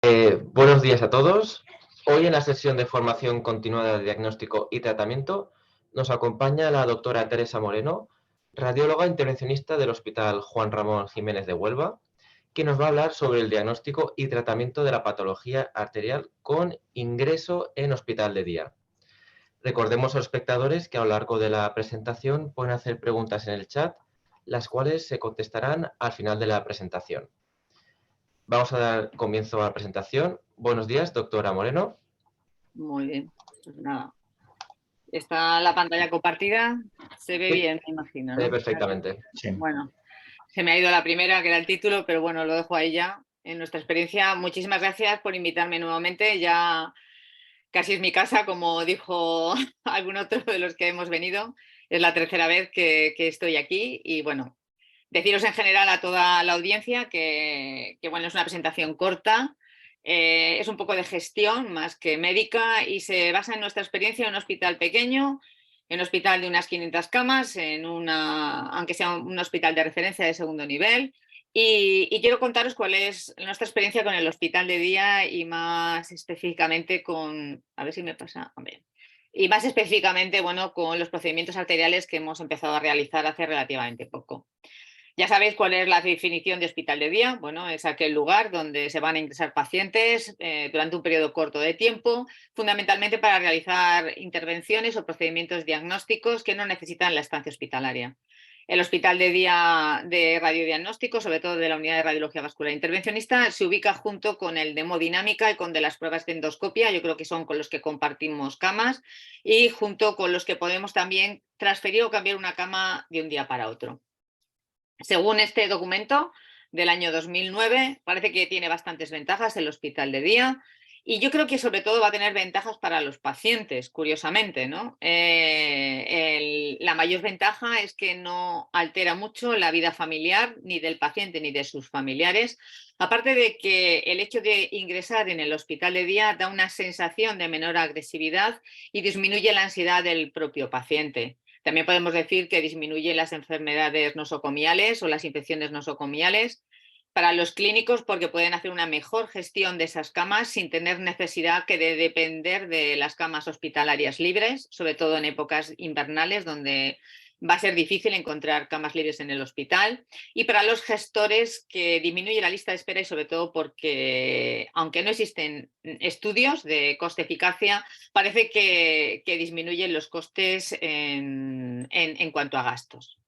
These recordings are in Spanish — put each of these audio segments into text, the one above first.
Buenos días a todos. Hoy en la sesión de formación continuada de diagnóstico y tratamiento nos acompaña la doctora Teresa Moreno, radióloga intervencionista del Hospital Juan Ramón Jiménez de Huelva, que nos va a hablar sobre el diagnóstico y tratamiento de la patología arterial con ingreso en hospital de día. Recordemos a los espectadores que a lo largo de la presentación pueden hacer preguntas en el chat, las cuales se contestarán al final de la presentación. Vamos a dar comienzo a la presentación. Buenos días, doctora Moreno. Muy bien, pues nada. Está la pantalla compartida, se ve Sí, bien, me imagino, se ve ¿no? perfectamente. Sí. Bueno, se me ha ido la primera, que era el título, pero bueno, lo dejo ahí ya. En nuestra experiencia, muchísimas gracias por invitarme nuevamente. Ya casi es mi casa, como dijo algún otro de los que hemos venido. Es la tercera vez que estoy aquí y bueno, deciros en general a toda la audiencia que bueno, es una presentación corta, es un poco de gestión más que médica y se basa en nuestra experiencia en un hospital pequeño, en un hospital de unas 500 camas, aunque sea un hospital de referencia de segundo nivel. Y quiero contaros cuál es nuestra experiencia con el hospital de día y más específicamente con, a ver si me pasa, hombre, y más específicamente, bueno, con los procedimientos arteriales que hemos empezado a realizar hace relativamente poco. Ya sabéis cuál es la definición de hospital de día. Bueno, es aquel lugar donde se van a ingresar pacientes durante un periodo corto de tiempo, fundamentalmente para realizar intervenciones o procedimientos diagnósticos que no necesitan la estancia hospitalaria. El hospital de día de radiodiagnóstico, sobre todo de la unidad de radiología vascular intervencionista, se ubica junto con el de hemodinámica y con de las pruebas de endoscopia. Yo creo que son con los que compartimos camas y junto con los que podemos también transferir o cambiar una cama de un día para otro. Según este documento del año 2009, parece que tiene bastantes ventajas el hospital de día y yo creo que sobre todo va a tener ventajas para los pacientes, curiosamente, ¿no? La mayor ventaja es que no altera mucho la vida familiar ni del paciente ni de sus familiares, aparte de que el hecho de ingresar en el hospital de día da una sensación de menor agresividad y disminuye la ansiedad del propio paciente. También podemos decir que disminuye las enfermedades nosocomiales o las infecciones nosocomiales para los clínicos porque pueden hacer una mejor gestión de esas camas sin tener necesidad de depender de las camas hospitalarias libres, sobre todo en épocas invernales donde va a ser difícil encontrar camas libres en el hospital. Y para los gestores que disminuye la lista de espera y sobre todo porque, aunque no existen estudios de coste-eficacia, parece que disminuyen los costes en cuanto a gastos.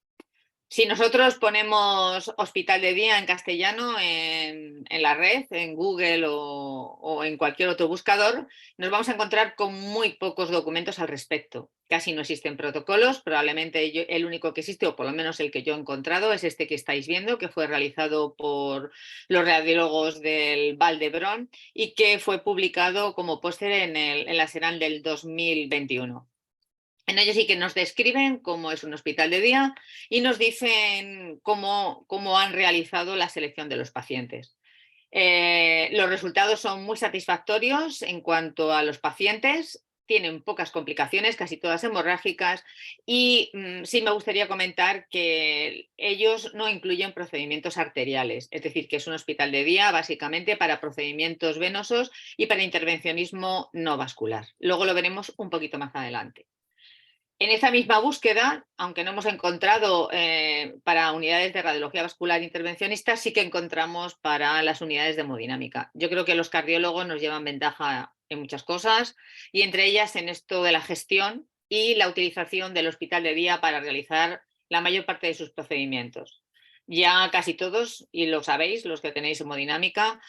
Si nosotros ponemos hospital de día en castellano en la red, en Google o en cualquier otro buscador, nos vamos a encontrar con muy pocos documentos al respecto. Casi no existen protocolos, probablemente el único que existe, o por lo menos el que yo he encontrado, es este que estáis viendo, que fue realizado por los radiólogos del Vall d'Hebron y que fue publicado como póster en la Seran del 2021. En ellos sí que nos describen cómo es un hospital de día y nos dicen cómo han realizado la selección de los pacientes. Los resultados son muy satisfactorios en cuanto a los pacientes, tienen pocas complicaciones, casi todas hemorrágicas, y sí me gustaría comentar que ellos no incluyen procedimientos arteriales, es decir, que es un hospital de día básicamente para procedimientos venosos y para intervencionismo no vascular. Luego lo veremos un poquito más adelante. En esa misma búsqueda, aunque no hemos encontrado para unidades de radiología vascular intervencionista, sí que encontramos para las unidades de hemodinámica. Yo creo que los cardiólogos nos llevan ventaja en muchas cosas y entre ellas en esto de la gestión y la utilización del hospital de día para realizar la mayor parte de sus procedimientos. Ya casi todos, y lo sabéis, los que tenéis hemodinámica,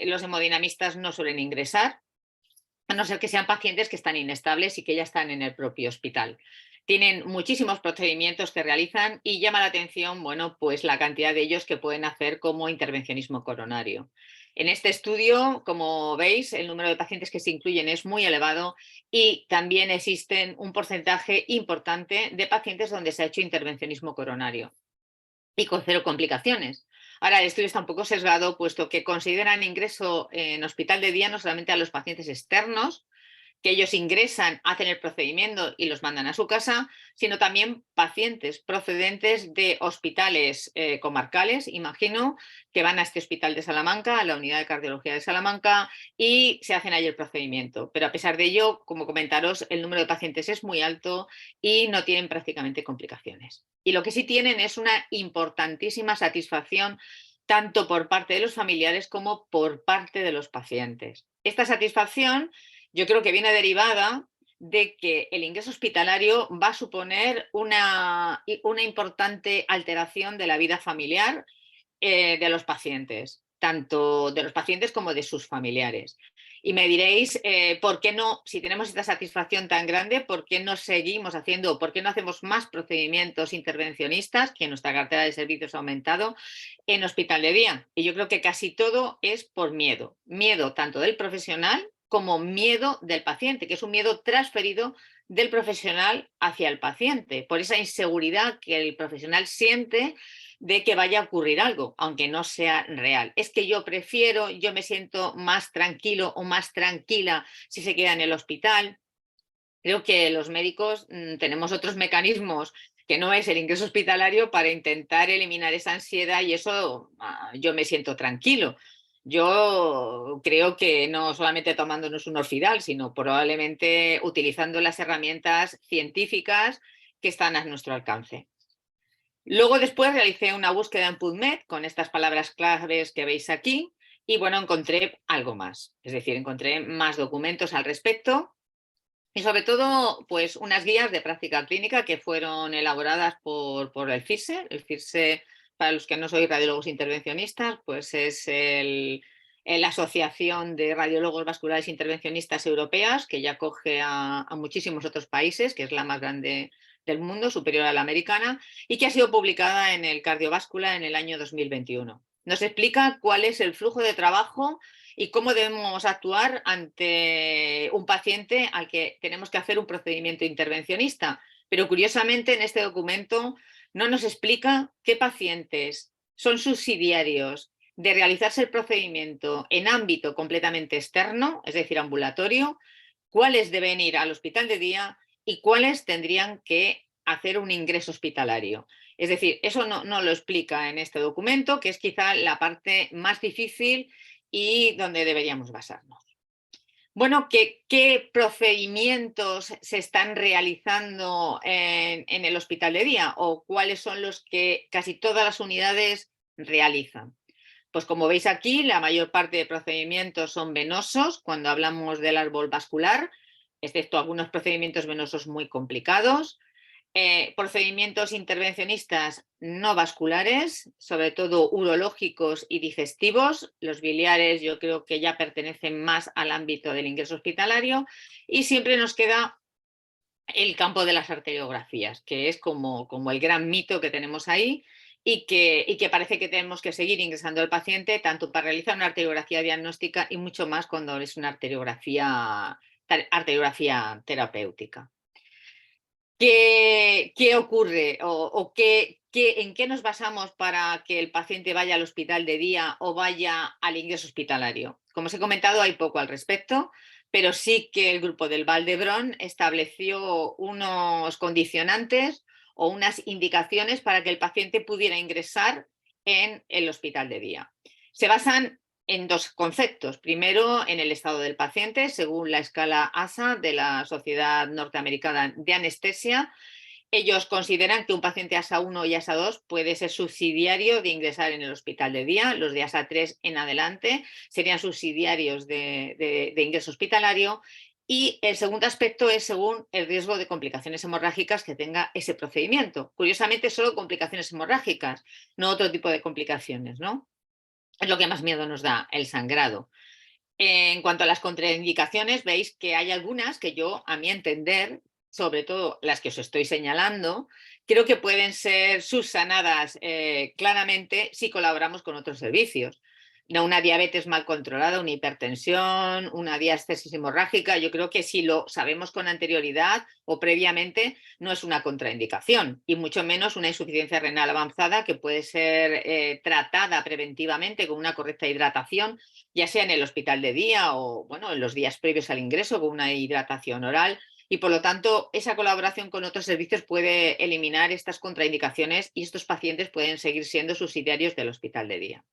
los hemodinamistas no suelen ingresar, a no ser que sean pacientes que están inestables y que ya están en el propio hospital. Tienen muchísimos procedimientos que realizan y llama la atención, bueno, pues la cantidad de ellos que pueden hacer como intervencionismo coronario. En este estudio, como veis, el número de pacientes que se incluyen es muy elevado y también existen un porcentaje importante de pacientes donde se ha hecho intervencionismo coronario y con cero complicaciones. Ahora, el estudio está un poco sesgado, puesto que consideran ingreso en hospital de día no solamente a los pacientes externos, que ellos ingresan, hacen el procedimiento y los mandan a su casa, sino también pacientes procedentes de hospitales comarcales, imagino, que van a este hospital de Salamanca, a la unidad de cardiología de Salamanca, y se hacen allí el procedimiento. Pero a pesar de ello, como comentaros, el número de pacientes es muy alto y no tienen prácticamente complicaciones. Y lo que sí tienen es una importantísima satisfacción tanto por parte de los familiares como por parte de los pacientes. Esta satisfacción yo creo que viene derivada de que el ingreso hospitalario va a suponer una importante alteración de la vida familiar de los pacientes, tanto de los pacientes como de sus familiares. Y me diréis, ¿por qué no, si tenemos esta satisfacción tan grande, por qué no seguimos haciendo, por qué no hacemos más procedimientos intervencionistas, que nuestra cartera de servicios ha aumentado, en hospital de día? Y yo creo que casi todo es por miedo. Miedo tanto del profesional como miedo del paciente, que es un miedo transferido del profesional hacia el paciente, por esa inseguridad que el profesional siente de que vaya a ocurrir algo, aunque no sea real. Es que yo prefiero, yo me siento más tranquilo o más tranquila si se queda en el hospital. Creo que los médicos tenemos otros mecanismos que no es el ingreso hospitalario para intentar eliminar esa ansiedad y eso yo me siento tranquilo. Yo creo que no solamente tomándonos un Orfidal, sino probablemente utilizando las herramientas científicas que están a nuestro alcance. Luego después realicé una búsqueda en PubMed con estas palabras claves que veis aquí y bueno, encontré algo más. Es decir, encontré más documentos al respecto y sobre todo pues unas guías de práctica clínica que fueron elaboradas por el CIRSE. El CIRSE, para los que no sois radiólogos intervencionistas, pues es la Asociación de Radiólogos Vasculares Intervencionistas Europeas, que ya acoge a muchísimos otros países, que es la más grande del mundo, superior a la americana, y que ha sido publicada en el Cardiovascular en el año 2021. Nos explica cuál es el flujo de trabajo y cómo debemos actuar ante un paciente al que tenemos que hacer un procedimiento intervencionista. Pero curiosamente en este documento no nos explica qué pacientes son subsidiarios de realizarse el procedimiento en ámbito completamente externo, es decir, ambulatorio, cuáles deben ir al hospital de día y cuáles tendrían que hacer un ingreso hospitalario. Es decir, eso no lo explica en este documento, que es quizá la parte más difícil y donde deberíamos basarnos. Bueno, ¿qué procedimientos se están realizando en el hospital de día o cuáles son los que casi todas las unidades realizan? Pues como veis aquí, la mayor parte de procedimientos son venosos cuando hablamos del árbol vascular, excepto algunos procedimientos venosos muy complicados. Procedimientos intervencionistas no vasculares, sobre todo urológicos y digestivos. Los biliares yo creo que ya pertenecen más al ámbito del ingreso hospitalario y siempre nos queda el campo de las arteriografías, que es como el gran mito que tenemos ahí y que parece que tenemos que seguir ingresando al paciente tanto para realizar una arteriografía diagnóstica y mucho más cuando es una arteriografía terapéutica. ¿Qué ocurre o en qué nos basamos para que el paciente vaya al hospital de día o vaya al ingreso hospitalario? Como os he comentado, hay poco al respecto, pero sí que el grupo del Vall d'Hebron estableció unos condicionantes o unas indicaciones para que el paciente pudiera ingresar en el hospital de día. Se basan en dos conceptos. Primero, en el estado del paciente, según la escala ASA de la Sociedad Norteamericana de Anestesia. Ellos consideran que un paciente ASA 1 y ASA 2 puede ser subsidiario de ingresar en el hospital de día. Los de ASA 3 en adelante serían subsidiarios de ingreso hospitalario. Y el segundo aspecto es según el riesgo de complicaciones hemorrágicas que tenga ese procedimiento. Curiosamente, solo complicaciones hemorrágicas, no otro tipo de complicaciones, ¿no? Es lo que más miedo nos da, el sangrado. En cuanto a las contraindicaciones, veis que hay algunas que yo, a mi entender, sobre todo las que os estoy señalando, creo que pueden ser subsanadas claramente si colaboramos con otros servicios. no una diabetes mal controlada, una hipertensión, una diástasis hemorrágica. Yo creo que si lo sabemos con anterioridad o previamente, no es una contraindicación, y mucho menos una insuficiencia renal avanzada que puede ser tratada preventivamente con una correcta hidratación, ya sea en el hospital de día o bueno, en los días previos al ingreso con una hidratación oral. Y por lo tanto, esa colaboración con otros servicios puede eliminar estas contraindicaciones y estos pacientes pueden seguir siendo subsidiarios del hospital de día.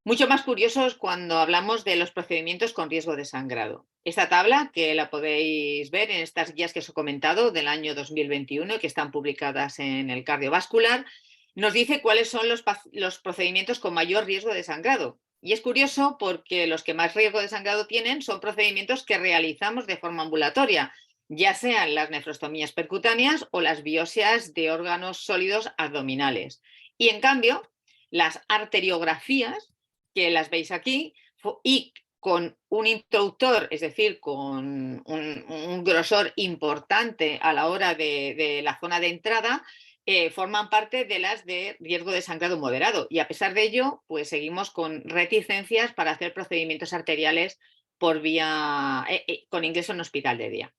Mucho más curiosos cuando hablamos de los procedimientos con riesgo de sangrado. Esta tabla, que la podéis ver en estas guías que os he comentado del año 2021, que están publicadas en el cardiovascular, nos dice cuáles son los procedimientos con mayor riesgo de sangrado. Y es curioso porque los que más riesgo de sangrado tienen son procedimientos que realizamos de forma ambulatoria, ya sean las nefrostomías percutáneas o las biopsias de órganos sólidos abdominales. Y en cambio, las arteriografías, que las veis aquí, y con un introductor, es decir, con un grosor importante a la hora de la zona de entrada, forman parte de las de riesgo de sangrado moderado. Y a pesar de ello, pues seguimos con reticencias para hacer procedimientos arteriales por vía, con ingreso en hospital de día.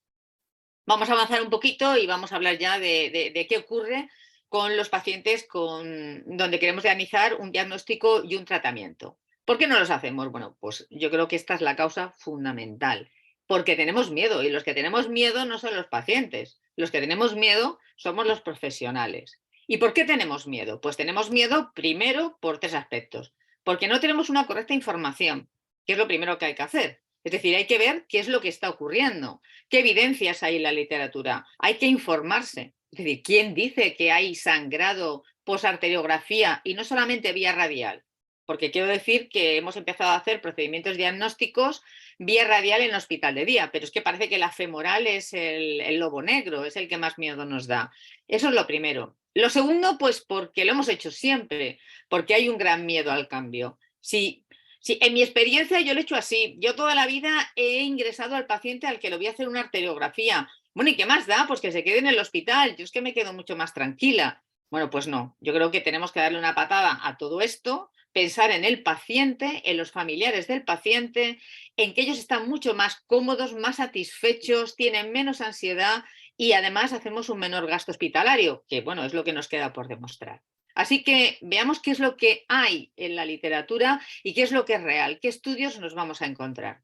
Vamos a avanzar un poquito y vamos a hablar ya de qué ocurre con los pacientes donde queremos realizar un diagnóstico y un tratamiento. ¿Por qué no los hacemos? Bueno, pues yo creo que esta es la causa fundamental. Porque tenemos miedo, y los que tenemos miedo no son los pacientes, los que tenemos miedo somos los profesionales. ¿Y por qué tenemos miedo? Pues tenemos miedo primero por 3 aspectos. Porque no tenemos una correcta información, que es lo primero que hay que hacer. Es decir, hay que ver qué es lo que está ocurriendo, qué evidencias hay en la literatura, hay que informarse. Es decir, ¿quién dice que hay sangrado posarteriografía y no solamente vía radial? Porque quiero decir que hemos empezado a hacer procedimientos diagnósticos vía radial en hospital de día, pero es que parece que la femoral es el lobo negro, es el que más miedo nos da. Eso es lo primero. Lo segundo, pues porque lo hemos hecho siempre, porque hay un gran miedo al cambio. Sí, en mi experiencia yo lo he hecho así. Yo toda la vida he ingresado al paciente al que le voy a hacer una arteriografía. Bueno, ¿y qué más da? Pues que se quede en el hospital. Yo es que me quedo mucho más tranquila. Bueno, pues no. Yo creo que tenemos que darle una patada a todo esto, pensar en el paciente, en los familiares del paciente, en que ellos están mucho más cómodos, más satisfechos, tienen menos ansiedad y además hacemos un menor gasto hospitalario, que bueno, es lo que nos queda por demostrar. Así que veamos qué es lo que hay en la literatura y qué es lo que es real, qué estudios nos vamos a encontrar.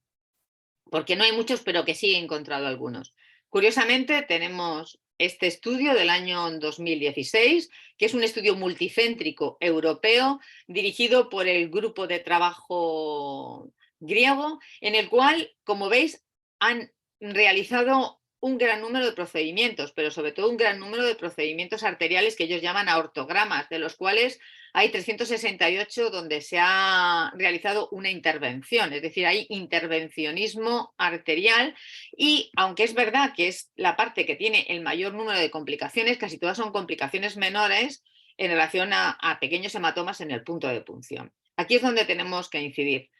Porque no hay muchos, pero que sí he encontrado algunos. Curiosamente, tenemos este estudio del año 2016, que es un estudio multicéntrico europeo dirigido por el grupo de trabajo griego, en el cual, como veis, han realizado un gran número de procedimientos, pero sobre todo un gran número de procedimientos arteriales que ellos llaman aortogramas, de los cuales hay 368 donde se ha realizado una intervención, es decir, hay intervencionismo arterial y aunque es verdad que es la parte que tiene el mayor número de complicaciones, casi todas son complicaciones menores en relación a pequeños hematomas en el punto de punción. Aquí es donde tenemos que incidir.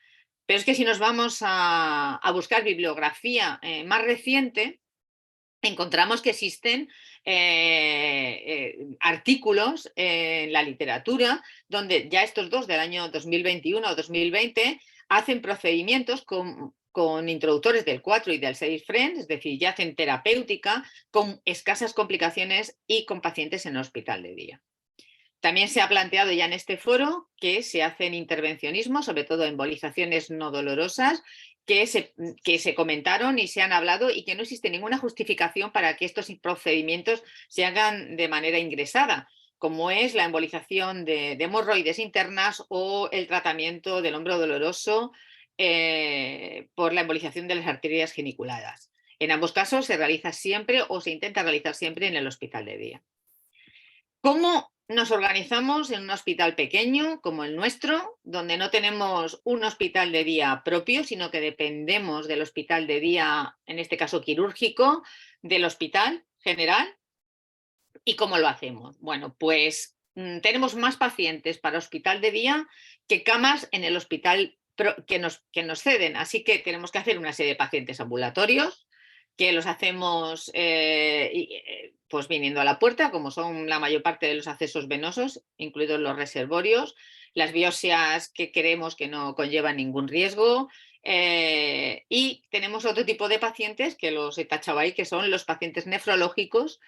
Pero es que si nos vamos a buscar bibliografía más reciente, encontramos que existen artículos en la literatura donde ya estos dos del año 2021 o 2020 hacen procedimientos con introductores del 4 y del 6 Fren, es decir, ya hacen terapéutica con escasas complicaciones y con pacientes en hospital de día. También se ha planteado ya en este foro que se hacen intervencionismos, sobre todo embolizaciones no dolorosas, que se comentaron y se han hablado y que no existe ninguna justificación para que estos procedimientos se hagan de manera ingresada, como es la embolización de hemorroides internas o el tratamiento del hombro doloroso por la embolización de las arterias geniculadas. En ambos casos se realiza siempre o se intenta realizar siempre en el hospital de día. ¿Cómo nos organizamos en un hospital pequeño como el nuestro, donde no tenemos un hospital de día propio, sino que dependemos del hospital de día, en este caso quirúrgico, del hospital general? ¿Y cómo lo hacemos? Bueno, pues tenemos más pacientes para hospital de día que camas en el hospital que nos ceden. Así que tenemos que hacer una serie de pacientes ambulatorios, que los hacemos pues viniendo a la puerta, como son la mayor parte de los accesos venosos, incluidos los reservorios. las biopsias que creemos que no conllevan ningún riesgo. Y tenemos otro tipo de pacientes que los he tachado ahí, que son los pacientes nefrológicos,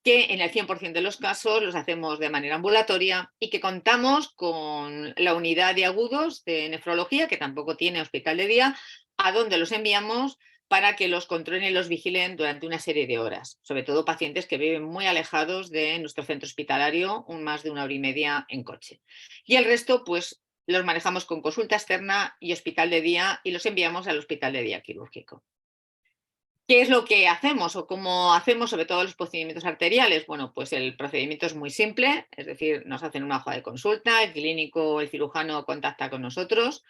que en el 100% de los casos los hacemos de manera ambulatoria y que contamos con la unidad de agudos de nefrología, que tampoco tiene hospital de día, a donde los enviamos para que los controlen y los vigilen durante una serie de horas, sobre todo pacientes que viven muy alejados de nuestro centro hospitalario, más de 1 hora y media en coche. Y el resto, pues los manejamos con consulta externa y hospital de día y los enviamos al hospital de día quirúrgico. ¿Qué es lo que hacemos o cómo hacemos sobre todo los procedimientos arteriales? Bueno, pues el procedimiento es muy simple, es decir, nos hacen una hoja de consulta, el clínico o el cirujano contacta con nosotros,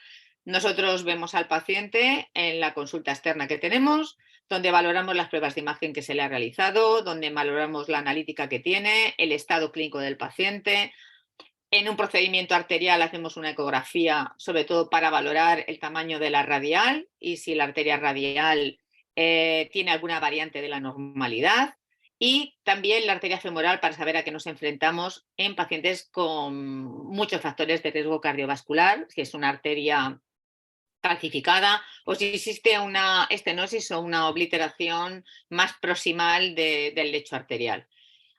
nosotros vemos al paciente en la consulta externa que tenemos, donde valoramos las pruebas de imagen que se le ha realizado, donde valoramos la analítica que tiene, el estado clínico del paciente. En un procedimiento arterial hacemos una ecografía, sobre todo para valorar el tamaño de la radial y si la arteria radial tiene alguna variante de la normalidad. Y también la arteria femoral para saber a qué nos enfrentamos en pacientes con muchos factores de riesgo cardiovascular, si es una arteria calcificada o si existe una estenosis o una obliteración más proximal del lecho arterial.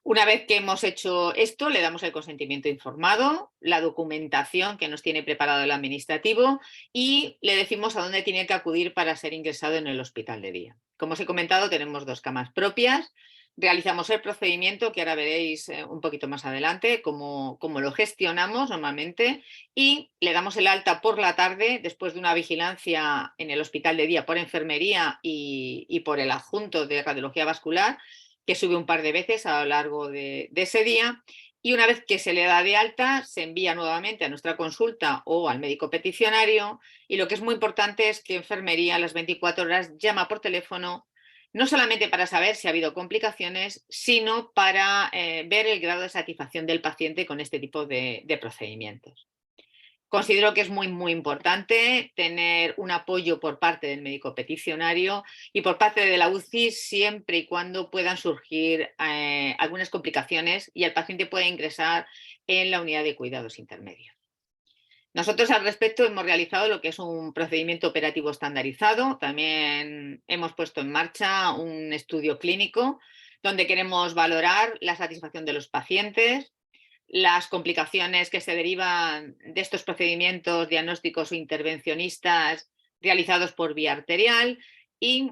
Una vez que hemos hecho esto, le damos el consentimiento informado, la documentación que nos tiene preparado el administrativo y le decimos a dónde tiene que acudir para ser ingresado en el hospital de día. Como os he comentado, tenemos 2 camas propias, realizamos el procedimiento, que ahora veréis un poquito más adelante, cómo lo gestionamos normalmente, y le damos el alta por la tarde, después de una vigilancia en el hospital de día por enfermería y por el adjunto de radiología vascular, que sube un par de veces a lo largo de ese día, y una vez que se le da de alta se envía nuevamente a nuestra consulta o al médico peticionario, y lo que es muy importante es que enfermería a las 24 horas llama por teléfono, no solamente para saber si ha habido complicaciones, sino para ver el grado de satisfacción del paciente con este tipo de procedimientos. Considero que es muy importante tener un apoyo por parte del médico peticionario y por parte de la UCI siempre y cuando puedan surgir algunas complicaciones y el paciente pueda ingresar en la unidad de cuidados intermedios. Nosotros al respecto hemos realizado lo que es un procedimiento operativo estandarizado. También hemos puesto en marcha un estudio clínico donde queremos valorar la satisfacción de los pacientes, las complicaciones que se derivan de estos procedimientos diagnósticos o intervencionistas realizados por vía arterial y,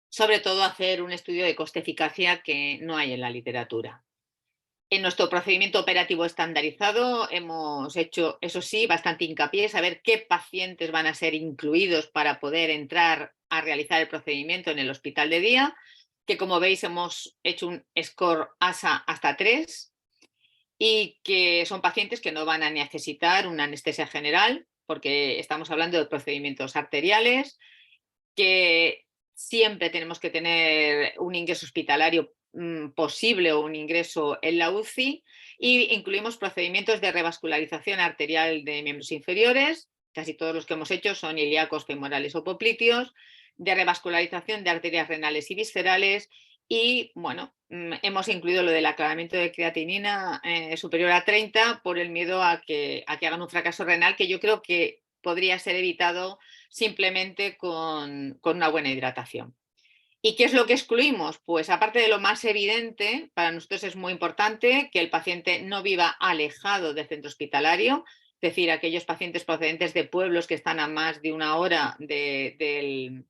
sobre todo, hacer un estudio de coste-eficacia que no hay en la literatura. En nuestro procedimiento operativo estandarizado hemos hecho, eso sí, bastante hincapié en saber qué pacientes van a ser incluidos para poder entrar a realizar el procedimiento en el hospital de día, que como veis hemos hecho un score ASA hasta 3, y que son pacientes que no van a necesitar una anestesia general, porque estamos hablando de procedimientos arteriales, que siempre tenemos que tener un ingreso hospitalario posible o un ingreso en la UCI, y incluimos procedimientos de revascularización arterial de miembros inferiores, casi todos los que hemos hecho son ilíacos, femorales o popliteos, de revascularización de arterias renales y viscerales, y bueno, hemos incluido lo del aclaramiento de creatinina superior a 30 por el miedo a que hagan un fracaso renal, que yo creo que podría ser evitado simplemente con una buena hidratación. ¿Y qué es lo que excluimos? Pues aparte de lo más evidente, para nosotros es muy importante que el paciente no viva alejado del centro hospitalario, es decir, aquellos pacientes procedentes de pueblos que están a más de 1 hora del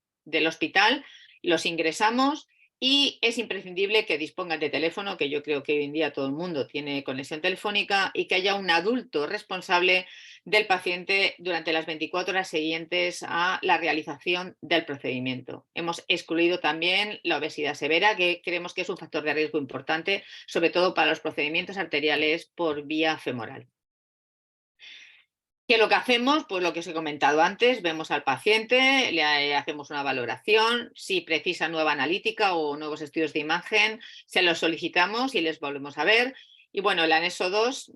hospital, los ingresamos. Y es imprescindible que dispongan de teléfono, que yo creo que hoy en día todo el mundo tiene conexión telefónica, y que haya un adulto responsable del paciente durante las 24 horas siguientes a la realización del procedimiento. Hemos excluido también la obesidad severa, que creemos que es un factor de riesgo importante, sobre todo para los procedimientos arteriales por vía femoral. ¿Qué es lo que hacemos? Pues lo que os he comentado antes, vemos al paciente, le hacemos una valoración, si precisa nueva analítica o nuevos estudios de imagen, se los solicitamos y les volvemos a ver. Y bueno, el anexo 2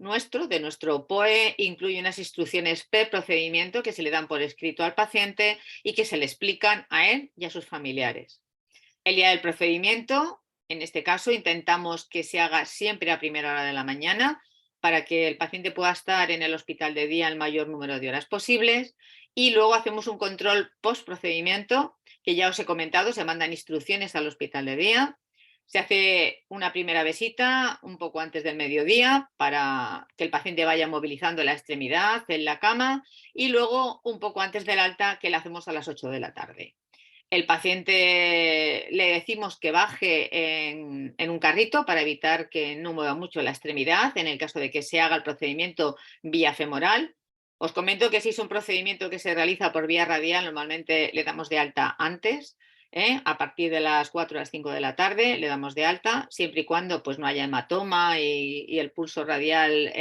de nuestro POE, incluye unas instrucciones pre-procedimiento que se le dan por escrito al paciente y que se le explican a él y a sus familiares. El día del procedimiento, en este caso, intentamos que se haga siempre a primera hora de la mañana, para que el paciente pueda estar en el hospital de día el mayor número de horas posibles. Y luego hacemos un control post-procedimiento, que ya os he comentado, se mandan instrucciones al hospital de día. Se hace una primera visita un poco antes del mediodía para que el paciente vaya movilizando la extremidad en la cama y luego un poco antes del alta, que la hacemos a las 8 de la tarde. El paciente le decimos que baje en un carrito para evitar que no mueva mucho la extremidad en el caso de que se haga el procedimiento vía femoral. Os comento que si es un procedimiento que se realiza por vía radial, normalmente le damos de alta antes, a partir de las 4 a las 5 de la tarde le damos de alta, siempre y cuando pues, no haya hematoma y el pulso radial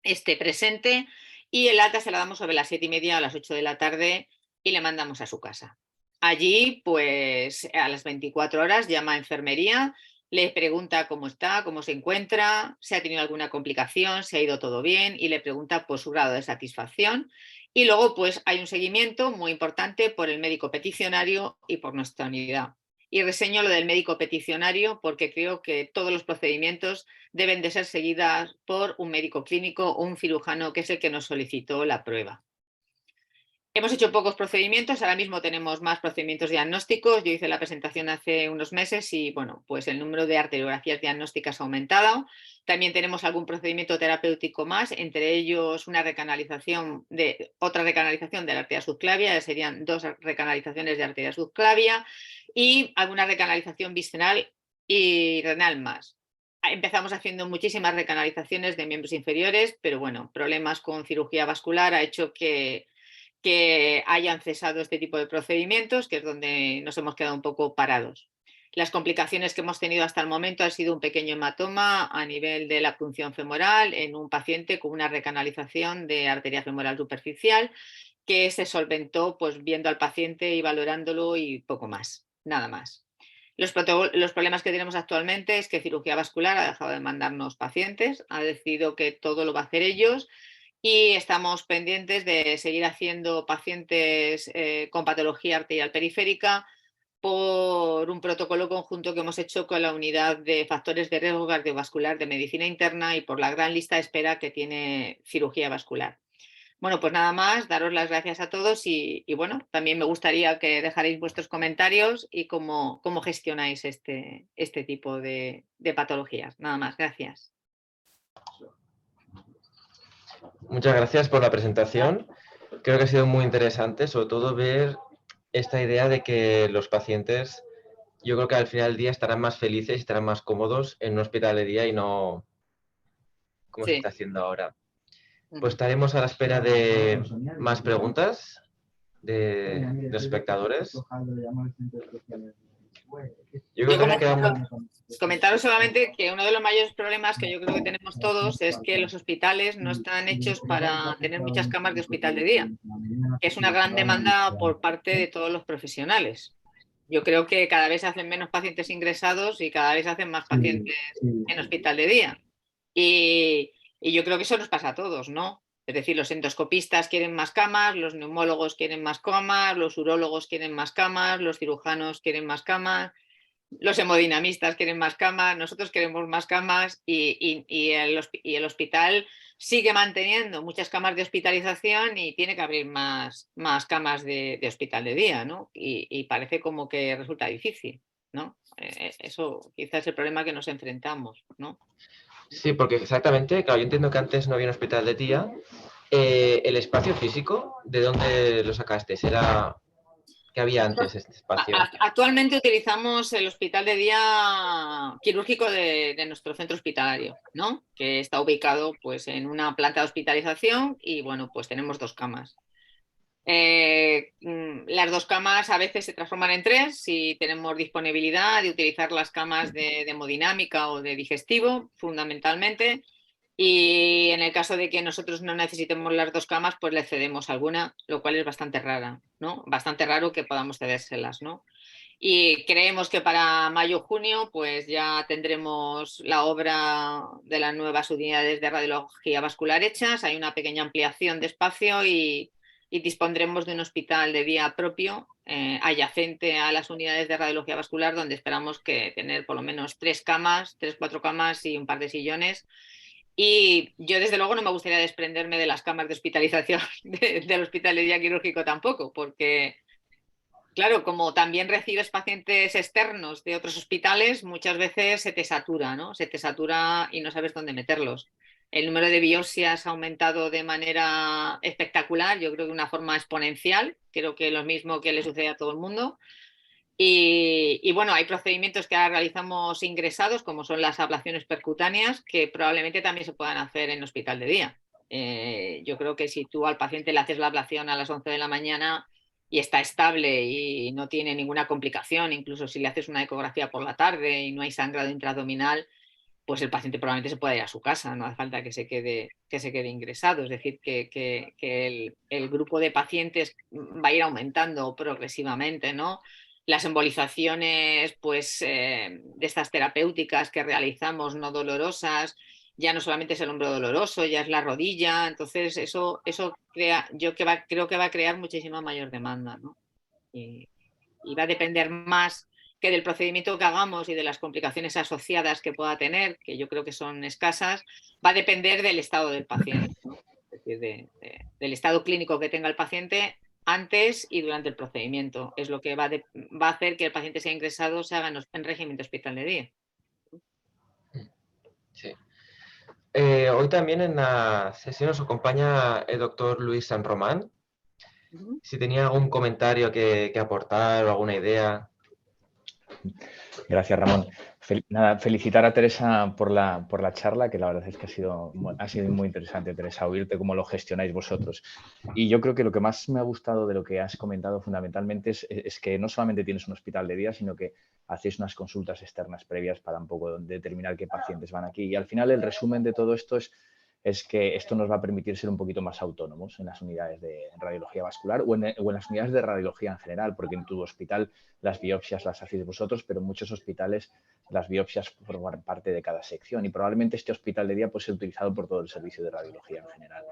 esté presente. Y el alta se la damos sobre las 7:30 a las 8 de la tarde y le mandamos a su casa. Allí, pues a las 24 horas llama a enfermería, le pregunta cómo está, cómo se encuentra, si ha tenido alguna complicación, si ha ido todo bien y le pregunta por su grado de satisfacción. Y luego, pues hay un seguimiento muy importante por el médico peticionario y por nuestra unidad. Y reseño lo del médico peticionario porque creo que todos los procedimientos deben de ser seguidas por un médico clínico o un cirujano que es el que nos solicitó la prueba. Hemos hecho pocos procedimientos, ahora mismo tenemos más procedimientos diagnósticos. Yo hice la presentación hace unos meses y bueno, pues el número de arteriografías diagnósticas ha aumentado. También tenemos algún procedimiento terapéutico más, entre ellos otra recanalización de la arteria subclavia, serían 2 recanalizaciones de arteria subclavia y alguna recanalización visceral y renal más. Empezamos haciendo muchísimas recanalizaciones de miembros inferiores, pero bueno, problemas con cirugía vascular ha hecho que hayan cesado este tipo de procedimientos, que es donde nos hemos quedado un poco parados. Las complicaciones que hemos tenido hasta el momento han sido un pequeño hematoma a nivel de la punción femoral en un paciente con una recanalización de arteria femoral superficial que se solventó pues, viendo al paciente y valorándolo y poco más, nada más. Los problemas que tenemos actualmente es que cirugía vascular ha dejado de mandarnos pacientes, ha decidido que todo lo va a hacer ellos y estamos pendientes de seguir haciendo pacientes con patología arterial periférica por un protocolo conjunto que hemos hecho con la unidad de factores de riesgo cardiovascular de medicina interna y por la gran lista de espera que tiene cirugía vascular. Bueno, pues nada más, daros las gracias a todos y bueno, también me gustaría que dejarais vuestros comentarios y cómo gestionáis este tipo de patologías. Nada más, gracias. Muchas gracias por la presentación. Creo que ha sido muy interesante, sobre todo ver esta idea de que los pacientes, yo creo que al final del día estarán más felices y estarán más cómodos en un hospital de día y no como se Sí. está haciendo ahora. Pues estaremos a la espera de más preguntas de los espectadores. Yo creo que me quedamos... Comentaros solamente que uno de los mayores problemas que yo creo que tenemos todos es que los hospitales no están hechos para tener muchas camas de hospital de día, que es una gran demanda por parte de todos los profesionales. Yo creo que cada vez se hacen menos pacientes ingresados y cada vez se hacen más pacientes en hospital de día. Y yo creo que eso nos pasa a todos, ¿no? Es decir, los endoscopistas quieren más camas, los neumólogos quieren más camas, los urólogos quieren más camas, los cirujanos quieren más camas, los hemodinamistas quieren más camas, nosotros queremos más camas y el hospital sigue manteniendo muchas camas de hospitalización y tiene que abrir más camas de hospital de día, ¿no? Y parece como que resulta difícil, ¿no? Eso quizás es el problema que nos enfrentamos, ¿no? Sí, porque exactamente, claro, yo entiendo que antes no había un hospital de día. El espacio físico, ¿de dónde lo sacaste? ¿Era que había antes este espacio? Actualmente utilizamos el hospital de día quirúrgico de nuestro centro hospitalario, ¿no? Que está ubicado pues, en una planta de hospitalización y bueno, pues tenemos 2 camas. Las 2 camas a veces se transforman en 3 si tenemos disponibilidad de utilizar las camas de hemodinámica o de digestivo, fundamentalmente. Y en el caso de que nosotros no necesitemos las 2 camas, pues le cedemos alguna, lo cual es bastante rara, ¿no? Bastante raro que podamos cedérselas, ¿no? Y creemos que para mayo-junio pues ya tendremos la obra de las nuevas unidades de radiología vascular hechas, hay una pequeña ampliación de espacio y dispondremos de un hospital de día propio adyacente a las unidades de radiología vascular donde esperamos que tener por lo menos 3 camas, 3-4 camas y un par de sillones Y yo, desde luego, no me gustaría desprenderme de las camas de hospitalización del hospital de día quirúrgico tampoco, porque, claro, como también recibes pacientes externos de otros hospitales, muchas veces se te satura, ¿no? Se te satura y no sabes dónde meterlos. El número de biopsias ha aumentado de manera espectacular, yo creo que de una forma exponencial, creo que lo mismo que le sucede a todo el mundo. Y bueno, hay procedimientos que ahora realizamos ingresados, como son las ablaciones percutáneas, que probablemente también se puedan hacer en hospital de día. Yo creo que si tú al paciente le haces la ablación a las 11 de la mañana y está estable y no tiene ninguna complicación, incluso si le haces una ecografía por la tarde y no hay sangrado intraabdominal, pues el paciente probablemente se pueda ir a su casa, no hace falta que se quede ingresado. Es decir, que el grupo de pacientes va a ir aumentando progresivamente, ¿no? Las embolizaciones, pues, de estas terapéuticas que realizamos no dolorosas, ya no solamente es el hombro doloroso, ya es la rodilla. Entonces, eso crea, creo que va a crear muchísima mayor demanda, ¿no? Y, y va a depender más que del procedimiento que hagamos y de las complicaciones asociadas que pueda tener, que yo creo que son escasas, va a depender del estado del paciente, ¿no? Es decir, del estado clínico que tenga el paciente antes y durante el procedimiento. Es lo que va a hacer que el paciente sea ingresado, se haga en régimen de hospital de día. Sí. Hoy también en la sesión nos acompaña el doctor Luis San Román. Si tenía algún comentario que aportar o alguna idea. Gracias, Ramón. Nada, felicitar a Teresa por la charla, que la verdad es que ha sido muy interesante, Teresa, oírte cómo lo gestionáis vosotros. Y yo creo que lo que más me ha gustado de lo que has comentado fundamentalmente es que no solamente tienes un hospital de día, sino que hacéis unas consultas externas previas para un poco determinar qué pacientes van aquí. Y al final el resumen de todo esto es que esto nos va a permitir ser un poquito más autónomos en las unidades de radiología vascular o en las unidades de radiología en general, porque en tu hospital las biopsias las hacéis vosotros, pero en muchos hospitales las biopsias forman parte de cada sección y probablemente este hospital de día puede ser utilizado por todo el servicio de radiología en general.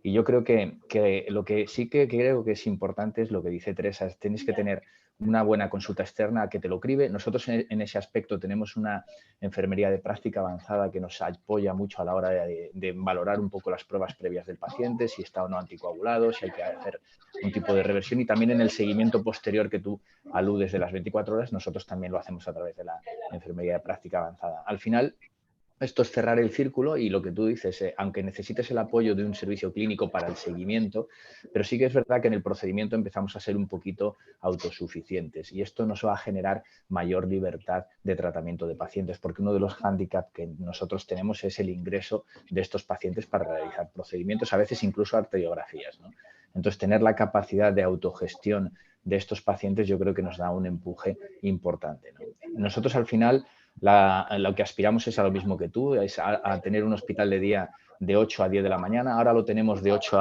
Y yo creo que lo que sí que creo que es importante es lo que dice Teresa, es tenéis que tener una buena consulta externa que te lo cribe. Nosotros en ese aspecto tenemos una enfermería de práctica avanzada que nos apoya mucho a la hora de valorar un poco las pruebas previas del paciente, si está o no anticoagulado, si hay que hacer un tipo de reversión y también en el seguimiento posterior que tú aludes de las 24 horas, nosotros también lo hacemos a través de la enfermería de práctica avanzada. Al final, esto es cerrar el círculo y lo que tú dices, aunque necesites el apoyo de un servicio clínico para el seguimiento, pero sí que es verdad que en el procedimiento empezamos a ser un poquito autosuficientes y esto nos va a generar mayor libertad de tratamiento de pacientes, porque uno de los hándicaps que nosotros tenemos es el ingreso de estos pacientes para realizar procedimientos, a veces incluso arteriografías, ¿no? Entonces, tener la capacidad de autogestión de estos pacientes yo creo que nos da un empuje importante, ¿no? Nosotros al final lo que aspiramos es a lo mismo que tú, es a tener un hospital de día de 8 a 10 de la mañana. Ahora lo tenemos de 8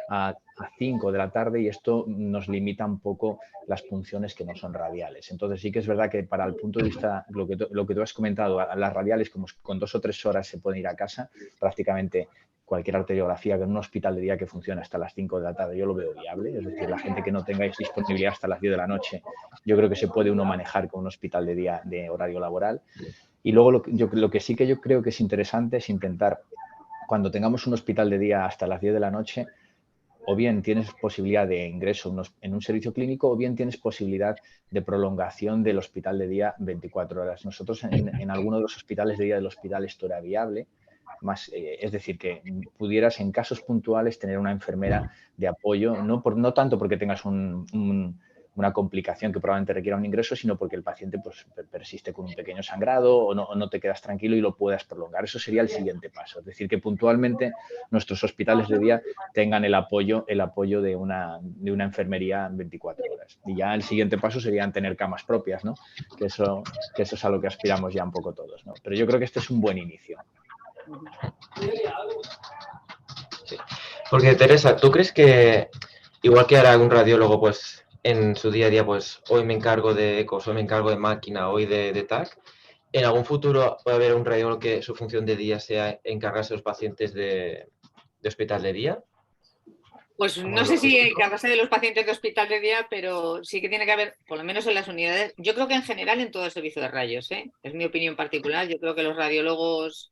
a 5 de la tarde y esto nos limita un poco las funciones que no son radiales. Entonces sí que es verdad que para el punto de vista, lo que tú has comentado, las radiales como con 2 o 3 horas se pueden ir a casa, prácticamente cualquier arteriografía en un hospital de día que funcione hasta las 5 de la tarde, yo lo veo viable. Es decir, la gente que no tengáis disponibilidad hasta las 10 de la noche, yo creo que se puede uno manejar con un hospital de día de horario laboral. Y luego lo que sí que yo creo que es interesante es intentar, cuando tengamos un hospital de día hasta las 10 de la noche, o bien tienes posibilidad de ingreso en un servicio clínico o bien tienes posibilidad de prolongación del hospital de día 24 horas. Nosotros en alguno de los hospitales de día del hospital esto era viable, es decir, que pudieras en casos puntuales tener una enfermera de apoyo, no tanto porque tengas una complicación que probablemente requiera un ingreso, sino porque el paciente pues, persiste con un pequeño sangrado o no te quedas tranquilo y lo puedas prolongar. Eso sería el siguiente paso. Es decir, que puntualmente nuestros hospitales de día tengan el apoyo de una enfermería 24 horas. Y ya el siguiente paso sería tener camas propias, ¿no? Que eso es a lo que aspiramos ya un poco todos, ¿no? Pero yo creo que este es un buen inicio. Sí. Porque Teresa, ¿tú crees que igual que hará un radiólogo pues en su día a día, pues hoy me encargo de ecos, hoy me encargo de máquina, hoy de TAC, en algún futuro puede haber un radiólogo que su función de día sea encargarse de los pacientes de hospital de día? Pues ¿Algo no sé si logístico? encargarse de los pacientes de hospital de día, pero sí que tiene que haber, por lo menos en las unidades, yo creo que en general en todo el servicio de rayos, ¿eh? Es mi opinión particular, yo creo que los radiólogos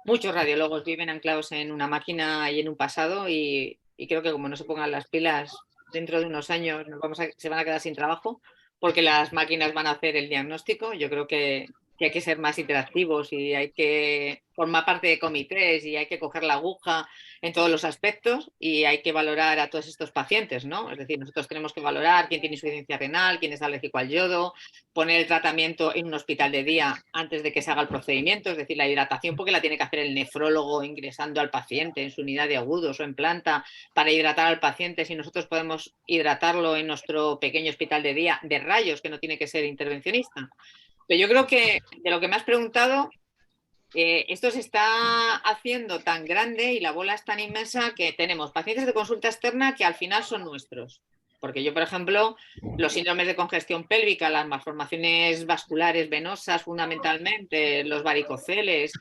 muchos radiólogos viven anclados en una máquina y en un pasado y creo que como no se pongan las pilas, dentro de unos años se van a quedar sin trabajo porque las máquinas van a hacer el diagnóstico. Yo creo que hay que ser más interactivos y hay que formar parte de comités y hay que coger la aguja en todos los aspectos y hay que valorar a todos estos pacientes, ¿no? Es decir, nosotros tenemos que valorar quién tiene insuficiencia renal, quién es alérgico al yodo, poner el tratamiento en un hospital de día antes de que se haga el procedimiento, es decir, la hidratación porque la tiene que hacer el nefrólogo ingresando al paciente en su unidad de agudos o en planta para hidratar al paciente, si nosotros podemos hidratarlo en nuestro pequeño hospital de día de rayos, que no tiene que ser intervencionista. Pero yo creo que de lo que me has preguntado, esto se está haciendo tan grande y la bola es tan inmensa que tenemos pacientes de consulta externa que al final son nuestros. Porque yo, por ejemplo, los síndromes de congestión pélvica, las malformaciones vasculares venosas fundamentalmente, los varicoceles,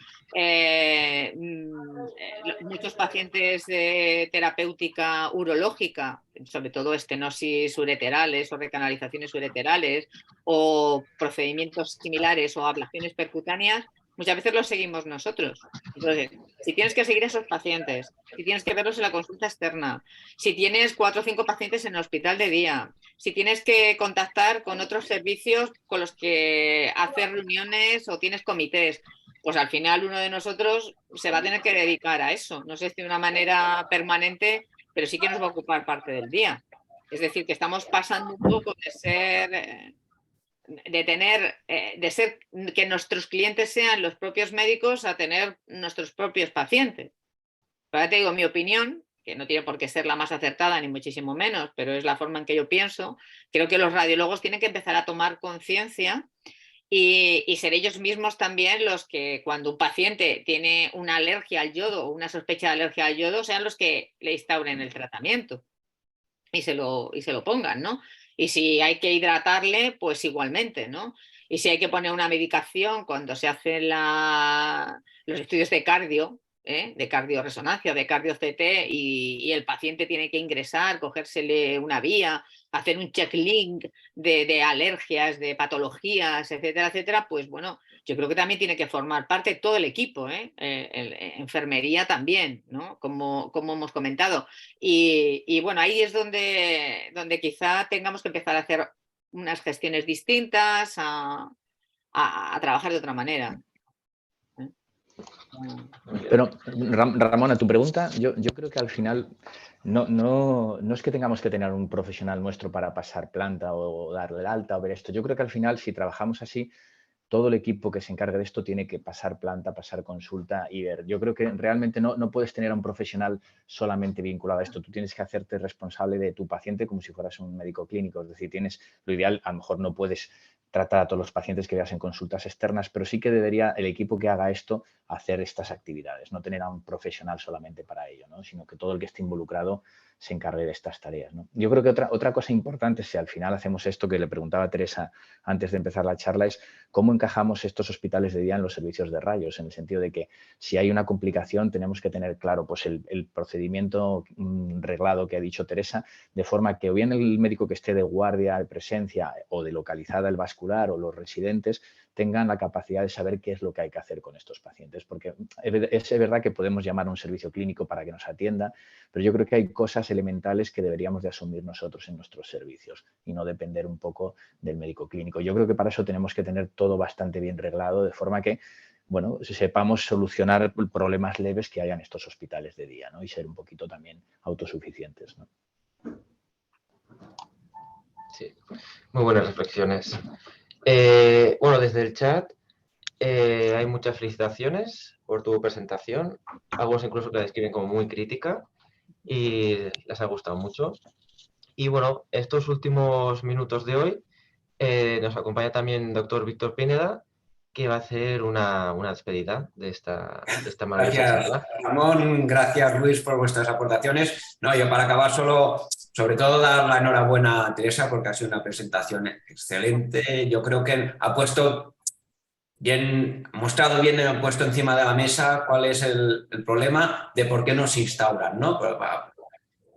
muchos pacientes de terapéutica urológica, sobre todo estenosis ureterales o recanalizaciones ureterales o procedimientos similares o ablaciones percutáneas, muchas veces los seguimos nosotros. Entonces, si tienes que seguir a esos pacientes, si tienes que verlos en la consulta externa, si tienes 4 o 5 pacientes en el hospital de día, si tienes que contactar con otros servicios con los que hacer reuniones o tienes comités, pues al final uno de nosotros se va a tener que dedicar a eso. No sé si de una manera permanente, pero sí que nos va a ocupar parte del día. Es decir, que estamos pasando un poco de ser... de ser que nuestros clientes sean los propios médicos a tener nuestros propios pacientes. Ahora te digo mi opinión, que no tiene por qué ser la más acertada ni muchísimo menos, pero es la forma en que yo pienso. Creo que los radiólogos tienen que empezar a tomar conciencia y ser ellos mismos también los que cuando un paciente tiene una alergia al yodo o una sospecha de alergia al yodo sean los que le instauren el tratamiento y se lo pongan, ¿no? Y si hay que hidratarle, pues igualmente, ¿no? Y si hay que poner una medicación cuando se hacen los estudios de cardio, de cardioresonancia, de cardio-CT, y el paciente tiene que ingresar, cogérsele una vía, hacer un checklist de alergias, de patologías, etcétera, etcétera, pues bueno, yo creo que también tiene que formar parte todo el equipo, enfermería también, ¿no? Como hemos comentado. Y bueno, ahí es donde quizá tengamos que empezar a hacer unas gestiones distintas, a trabajar de otra manera. Pero, Ramón, a tu pregunta, yo creo que al final no es que tengamos que tener un profesional nuestro para pasar planta o darle el alta o ver esto. Yo creo que al final, si trabajamos así, todo el equipo que se encargue de esto tiene que pasar planta, pasar consulta y ver. Yo creo que realmente no puedes tener a un profesional solamente vinculado a esto. Tú tienes que hacerte responsable de tu paciente como si fueras un médico clínico. Es decir, tienes lo ideal, a lo mejor no puedes tratar a todos los pacientes que veas en consultas externas, pero sí que debería el equipo que haga esto hacer estas actividades, no tener a un profesional solamente para ello, ¿no? Sino que todo el que esté involucrado se encargue de estas tareas, ¿no? Yo creo que otra cosa importante, si al final hacemos esto que le preguntaba a Teresa antes de empezar la charla, es cómo encajamos estos hospitales de día en los servicios de rayos, en el sentido de que si hay una complicación tenemos que tener claro pues el procedimiento reglado que ha dicho Teresa, de forma que o bien el médico que esté de guardia, de presencia o de localizada el vascular o los residentes tengan la capacidad de saber qué es lo que hay que hacer con estos pacientes, porque es verdad que podemos llamar a un servicio clínico para que nos atienda, pero yo creo que hay cosas elementales que deberíamos de asumir nosotros en nuestros servicios y no depender un poco del médico clínico. Yo creo que para eso tenemos que tener todo bastante bien reglado, de forma que, bueno, sepamos solucionar problemas leves que haya en estos hospitales de día, ¿no? Y ser un poquito también autosuficientes, ¿no? Sí, muy buenas reflexiones. Bueno, desde el chat hay muchas felicitaciones por tu presentación, algunos incluso que la describen como muy crítica y les ha gustado mucho. Y bueno, estos últimos minutos de hoy nos acompaña también el doctor Víctor Pineda, que va a hacer una despedida de esta maravillosa Gracias, charla. Ramón. Gracias, Luis, por vuestras aportaciones. No, yo para acabar solo, sobre todo, dar la enhorabuena a Teresa porque ha sido una presentación excelente. Yo creo que ha puesto bien, mostrado bien, ha puesto encima de la mesa cuál es el problema de por qué no se instauran, ¿no?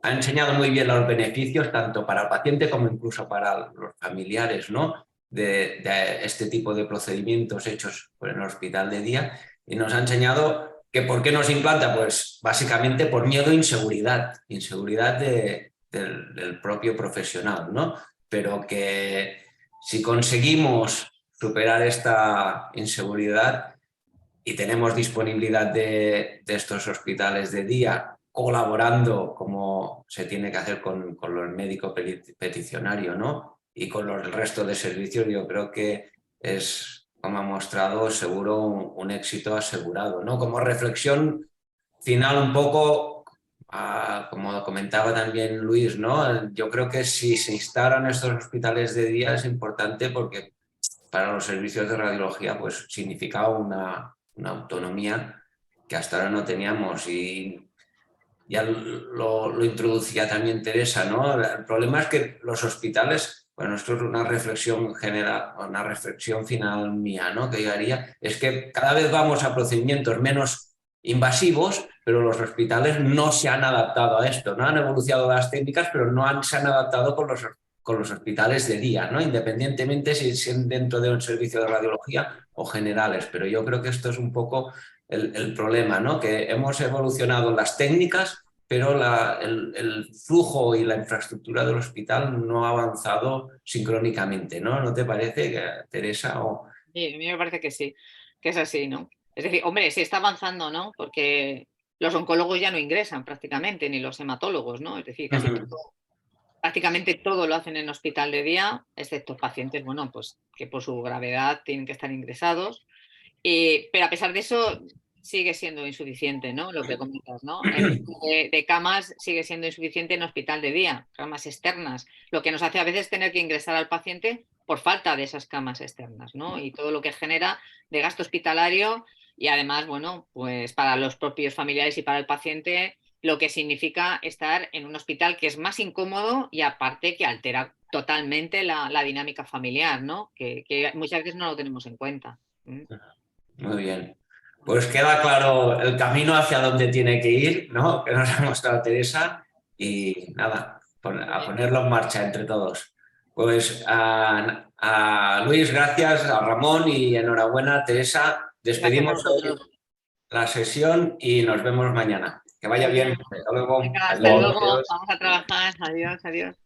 Ha enseñado muy bien los beneficios tanto para el paciente como incluso para los familiares, ¿no? de este tipo de procedimientos hechos por el hospital de día, y nos ha enseñado ¿Que por qué no se implanta? Pues básicamente por miedo e inseguridad. Inseguridad del propio profesional, ¿no? Pero que si conseguimos superar esta inseguridad y tenemos disponibilidad de estos hospitales de día colaborando como se tiene que hacer con los médicos peticionarios, ¿no? Y con el resto de servicios, yo creo que es, como ha mostrado, seguro un éxito asegurado, ¿no? Como reflexión final un poco, como comentaba también Luis, ¿no? Yo creo que si se instalan estos hospitales de día es importante porque para los servicios de radiología pues significaba una autonomía que hasta ahora no teníamos, y ya lo introducía también Teresa, ¿no? El problema es que los hospitales, bueno, esto es una reflexión general, una reflexión final mía, ¿no? Que yo haría, es que cada vez vamos a procedimientos menos invasivos, pero los hospitales no se han adaptado a esto, no han evolucionado las técnicas, pero no se han adaptado con los hospitales de día, ¿no? Independientemente si son dentro de un servicio de radiología o generales, pero yo creo que esto es un poco el problema, ¿no? Que hemos evolucionado las técnicas, pero el flujo y la infraestructura del hospital no ha avanzado sincrónicamente, ¿no? ¿No te parece, Teresa? Sí, a mí me parece que sí, que es así, ¿no? Es decir, hombre, se está avanzando, ¿no? Porque los oncólogos ya no ingresan prácticamente, ni los hematólogos, ¿no? Es decir, prácticamente todo lo hacen en hospital de día, excepto pacientes, bueno, pues que por su gravedad tienen que estar ingresados. Pero a pesar de eso, sigue siendo insuficiente, ¿no? Lo que comentas, ¿no? El número de camas sigue siendo insuficiente en hospital de día, camas externas, lo que nos hace a veces tener que ingresar al paciente por falta de esas camas externas, ¿no? Y todo lo que genera de gasto hospitalario y además, bueno, pues para los propios familiares y para el paciente, lo que significa estar en un hospital que es más incómodo y aparte que altera totalmente la dinámica familiar, ¿no? Que muchas veces no lo tenemos en cuenta. Muy bien. Pues queda claro el camino hacia donde tiene que ir, ¿no? Que nos ha mostrado Teresa, y nada, a ponerlo en marcha entre todos. Pues a Luis, gracias, a Ramón y enhorabuena, Teresa. Despedimos hoy la sesión y nos vemos mañana. Que vaya bien. Hasta luego. Venga, hasta Adiós. luego. Vamos a trabajar. Adiós, adiós.